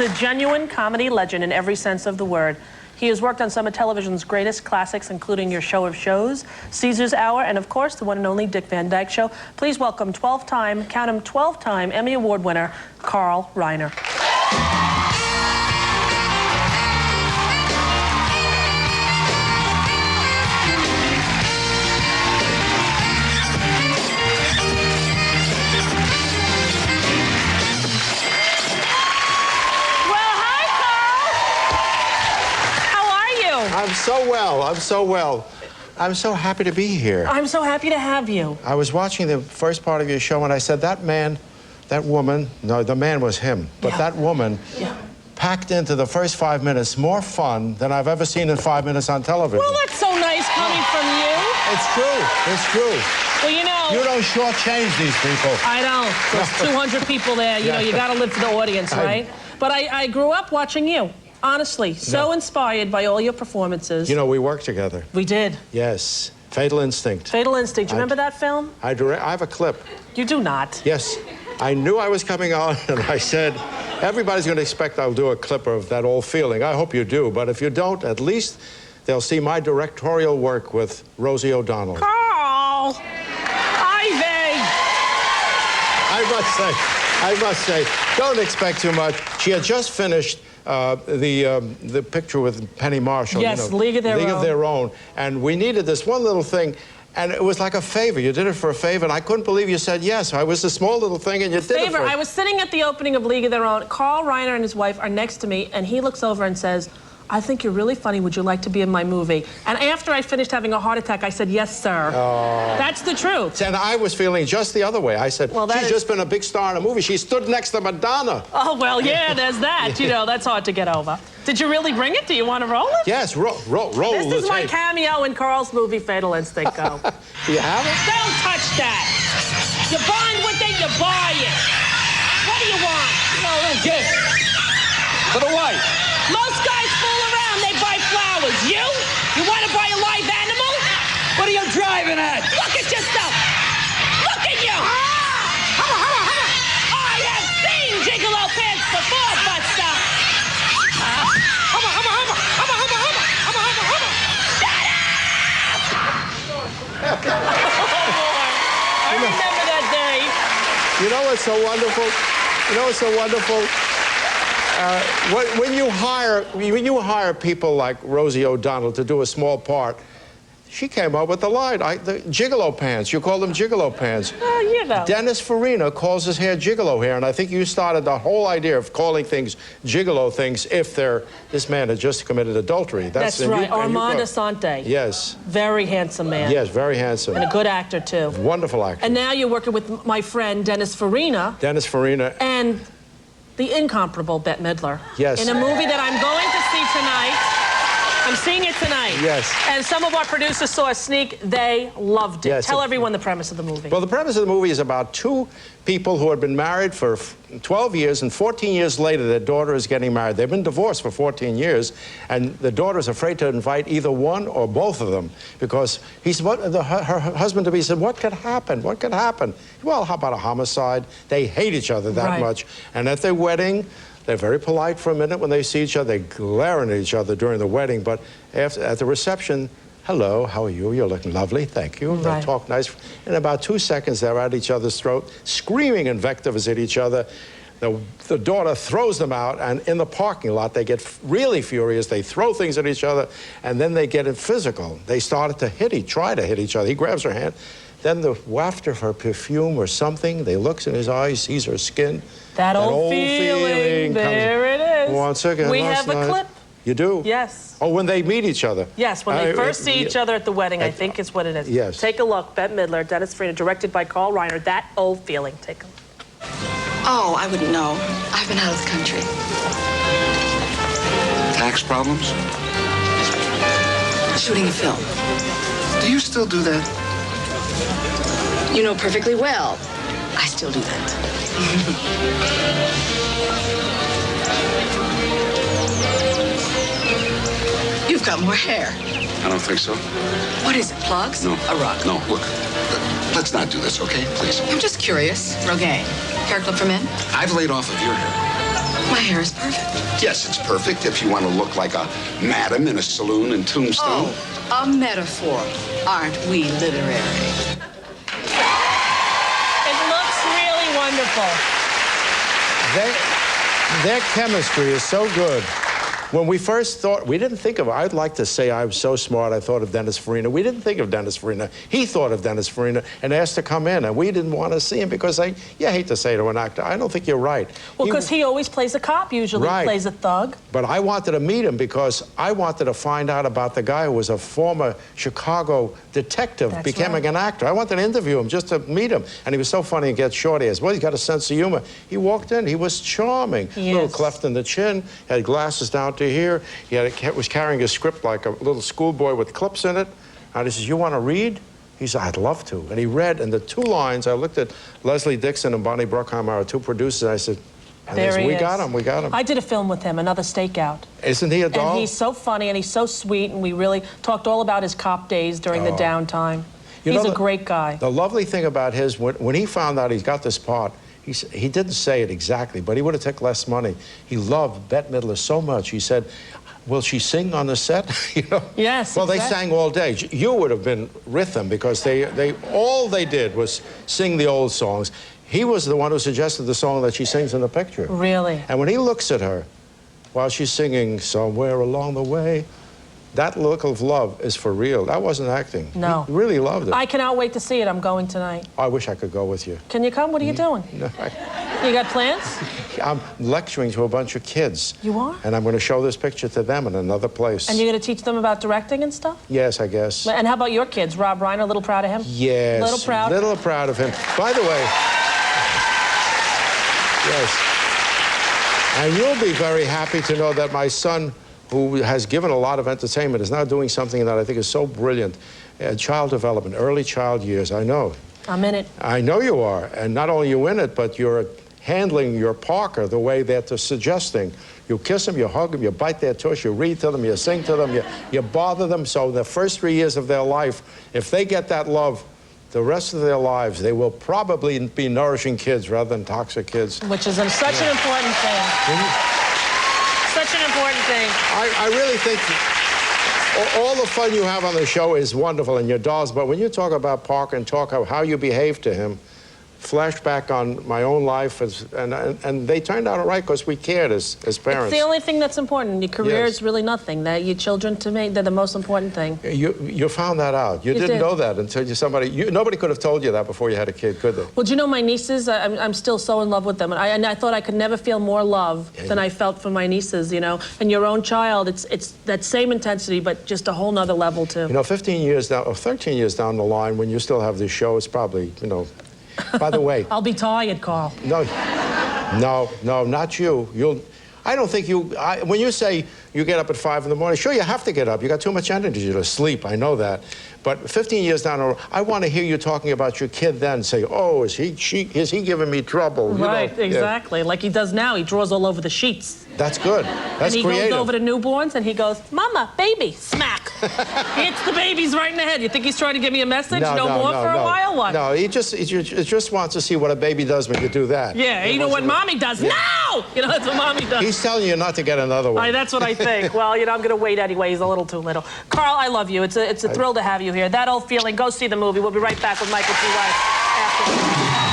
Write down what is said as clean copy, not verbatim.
a genuine comedy legend in every sense of the word. He has worked on some of television's greatest classics, including Your Show of Shows, Caesar's Hour, and of course, the one and only Dick Van Dyke Show. Please welcome 12-time, count him, 12-time Emmy Award winner, Carl Reiner. I'm so well. I'm so well. I'm so happy to be here. I'm so happy to have you. I was watching the first part of your show and I said, that man, that woman, no, the man was him, but that woman packed into the first 5 minutes more fun than I've ever seen in 5 minutes on television. Well, that's so nice coming from you. It's true. It's true. Well, you know. You don't shortchange these people. I don't. There's 200 people there. You know, you got to live for the audience, right? But I grew up watching you. Honestly, so inspired by all your performances. You know, we worked together. We did. Yes. Fatal Instinct. Fatal Instinct. Do you remember that film? I have a clip. You do not. Yes. I knew I was coming on, and I said, everybody's going to expect I'll do a clip of that old feeling. I hope you do, but if you don't, at least they'll see my directorial work with Rosie O'Donnell. Carl! Ivy! I must say, don't expect too much. She had just finished the picture with Penny Marshall. Yes, you know, League of Their Own. League of Their Own. And we needed this one little thing, and it was like a favor. You did it for a favor, and I couldn't believe you said yes. I was a small little thing, and you did it for... I was sitting at the opening of League of Their Own. Carl Reiner and his wife are next to me, and he looks over and says, I think you're really funny. Would you like to be in my movie? And after I finished having a heart attack, I said, yes, sir. Oh. That's the truth. And I was feeling just the other way. I said, well, she's just been a big star in a movie. She stood next to Madonna. Oh, well, yeah, there's that. You know, that's hard to get over. Did you really bring it? Do you want to roll it? Yes, roll This is my cameo in Carl's movie, Fatal Instinct. Go. You have it? Don't touch that. You bind with it, you buy it. What do you want? No, gift. For the wife. Most guys fool around, they buy flowers. You want to buy a live animal? What are you driving at? Look at yourself. Look at you. I have seen Gigolo pants before, Buster. Shut up! I remember that day. You know what's so wonderful? You know what's so wonderful? When you hire people like Rosie O'Donnell to do a small part, she came up with the line, the gigolo pants. You call them gigolo pants. Oh, you know. Dennis Farina calls his hair gigolo hair, and I think you started the whole idea of calling things gigolo things if this man had just committed adultery. That's right. Armand Assante. Yes. Very handsome man. Yes, very handsome. And a good actor, too. Wonderful actor. And now you're working with my friend Dennis Farina. Dennis Farina. And the incomparable Bette Midler. Yes. In a movie that I'm going to see tonight. I'm seeing it tonight. Yes. And some of our producers saw a sneak. They loved it. Yes, Tell everyone the premise of the movie. Well, the premise of the movie is about two people who had been married for 12 years, and 14 years later, their daughter is getting married. They've been divorced for 14 years, and the daughter is afraid to invite either one or both of them because her husband-to-be said, what could happen? What could happen? Well, how about a homicide? They hate each other that much. And at their wedding, they're very polite for a minute when they see each other. They glare at each other during the wedding, but at the reception, hello, how are you? You're looking lovely, thank you. They talk nice. In about 2 seconds, they're at each other's throat, screaming invectives at each other. The daughter throws them out, and in the parking lot, they get really furious. They throw things at each other, and then they get physical. They started to try to hit each other. He grabs her hand. Then the waft of her perfume or something, they looks in his eyes, sees her skin. That old feeling. There it is. Once again, we have a clip. You do? Yes. Oh, when they meet each other? Yes, when they first see each other at the wedding, I think is what it is. Yes. Take a look. Bette Midler, Dennis Farina, directed by Carl Reiner. That old feeling. Take a look. Oh, I wouldn't know. I've been out of the country. Tax problems? Shooting a film. Do you still do that? You know perfectly well. I still do that. You've got more hair. I don't think so. What is it, plugs? No. A rug? No, look. Let's not do this, okay? Please. I'm just curious. Rogaine. Hair clip for men? I've laid off of your hair. My hair is perfect. Yes, it's perfect if you want to look like a madam in a saloon in Tombstone. Oh, a metaphor. Aren't we literary? It looks really wonderful. Their chemistry is so good. When we first thought, we didn't think of, I'd like to say I was so smart, I thought of Dennis Farina. We didn't think of Dennis Farina. He thought of Dennis Farina and asked to come in, and we didn't want to see him because I hate to say to an actor, I don't think you're right. Well, because he always plays a cop, usually. Right. Plays a thug. But I wanted to meet him because I wanted to find out about the guy who was a former Chicago detective, That's becoming right. an actor. I wanted to interview him just to meet him. And he was so funny and get short. He has, well, he's got a sense of humor. He walked in, he was charming. He Little is. cleft in the chin, had glasses down to here. He was carrying a script like a little schoolboy with clips in it. And he says, you want to read? He said, I'd love to. And he read, and the 2 lines, I looked at Leslie Dixon and Bonnie Bruckheimer, our 2 producers, and I said, There he we is. got him, we got him. I did a film with him, Another Stakeout. Isn't he a doll? And he's so funny and he's so sweet, and we really talked all about his cop days during the downtime. He's a great guy. The lovely thing about his, when he found out he's got this part, he didn't say it exactly, but he would have taken less money. He loved Bette Midler so much. He said, will she sing on the set? You know? Yes, Well, exactly. they sang all day. You would have been with them because all they did was sing the old songs. He was the one who suggested the song that she sings in the picture. Really? And when he looks at her while she's singing Somewhere Along the Way, that look of love is for real. That wasn't acting. No. He really loved it. I cannot wait to see it. I'm going tonight. I wish I could go with you. Can you come? What are you doing? No, You got plans? I'm lecturing to a bunch of kids. You are? And I'm going to show this picture to them in another place. And you're going to teach them about directing and stuff? Yes, I guess. And how about your kids? Rob Reiner, a little proud of him? Yes. Little proud? Little proud of him. By the way, yes. And you'll be very happy to know that my son, who has given a lot of entertainment, is now doing something that I think is so brilliant. Child development, early child years, I know. I'm in it. I know you are. And not only are you in it, but you're handling your Parker the way that they're suggesting. You kiss them, you hug them, you bite their tush, you read to them, you sing to them, you bother them. So the first 3 years of their life, if they get that love, the rest of their lives, they will probably be nourishing kids rather than toxic kids. Which is such an important thing. Such an important thing. I really think all the fun you have on the show is wonderful and your dolls, but when you talk about Parker and talk about how you behave to him, flashback on my own life, and they turned out all right because we cared as parents. It's the only thing that's important. Your career Yes. is really nothing. Your children, to me, they're the most important thing. You found that out. You didn't did. know that until nobody could have told you that before you had a kid, could they? Well, do you know my nieces? I'm still so in love with them, and I thought I could never feel more love than I felt for my nieces. You know, and your own child, it's that same intensity, but just a whole nother level too. You know, 15 years down, or 13 years down the line, when you still have this show, it's probably, you know. By the way, I'll be tired, Carl. no, not you. I don't think you. When you say you get up at 5 in the morning, sure you have to get up. You got too much energy to sleep. I know that. But 15 years down the road, I want to hear you talking about your kid then. Say, oh, is he giving me trouble? You Right, know, exactly. yeah. Like he does now. He draws all over the sheets. That's good. That's and he creative. goes over to newborns and he goes, Mama, baby, smack. He hits the babies right in the head. You think he's trying to give me a message? No more for a while? What? No, he just wants to see what a baby does when you do that. Yeah, you know what mommy does? Yeah. No! You know, that's what mommy does. He's telling you not to get another one. That's what I think. Well, you know, I'm going to wait anyway. He's a little too little. Carl, I love you. It's a thrill to have you here. That old feeling, go see the movie. We'll be right back with Michael T. Weiss after.